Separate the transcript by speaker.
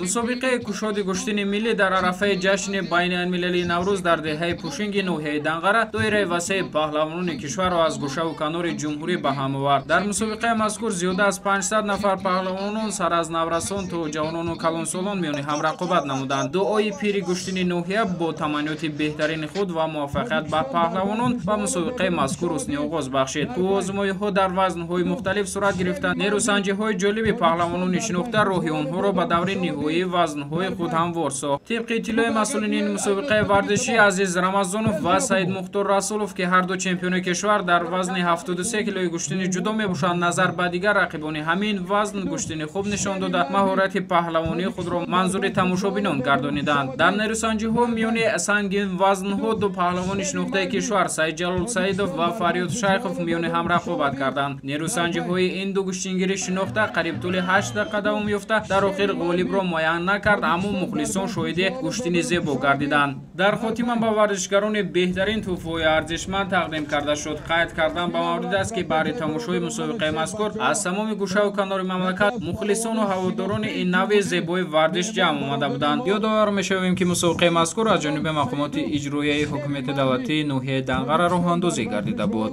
Speaker 1: мусобиқаи кушоди гӯштини миллӣ дар арафаи ҷашни байналмилалии Наврӯз дар деҳаи Пушинги ноҳияи Данғара доираи васеи паҳлавонони кишварро аз гӯшаву канори ҷумҳурӣ ба ҳам овард. Дар мусобиқаи мазкур зиёда аз 500 нафар паҳлавонон сар аз наврасон то ҷавонону калонсолон миёни ҳам рақобат намуданд. Дуои пири гӯштини ноҳия бо таманниёти беҳтарини худ ва муваффақият ба паҳлавонон ба мусобиқаи мазкур ҳусни оғоз бахшид. озмоиҳо дар вазнҳои мухталиф сурат гирифта. Нерӯсанҷиҳои ҷолиби паҳлавонони шинохта роҳи онҳоро ба даври ниҳоии вазнҳои худ ҳамвор сохт. тибқи иттилои масъулини мусобиқаи варзишӣ Азиз Рамазонов ва Саид Мухтор Расулов, ки ҳарду чемпиони кишвар дар вазни 73 килои гӯштини ҷудо мебошанд, назар ба дигар рақибони ҳамин вазн гӯштини хуб нишон дода маҳорати паҳлавонии худро манзури тамошобинон гардониданд. Дар нерӯсанҷиҳо миёни сангин вазнҳо ду паҳлавони шинохтаи кишвар Саид Ҷалол Саидов ва Фарёд Шайхов миёни ҳам рақобат карданд. Нерӯсанҷиҳои ин ду гӯштингирӣ шинохта қариб тӯли 8 дақиқа давом ёфта дар охир ғолибро муайян накард, аммо мухлисон шоҳиди гӯштини зебо гардиданд. Дар хотима ба варзишгарони беҳтарин тӯҳфаҳои арзишманд тақдим карда шуд. Қайд кардан ба маврид аст, ки баҳри тамошои мусобиқаи мазкур аз тамоми гӯшаву канори мамлакат мухлисону ҳаводорони ин навъи зебои варзиш ҷамъ омада буданд. Ёдовар мешавем, ки мусобиқаи мазкур аз ҷониби мақомоти иҷроияи ҳокимияти давлатии ноҳияи Данғара роҳандозӣ гардида буд.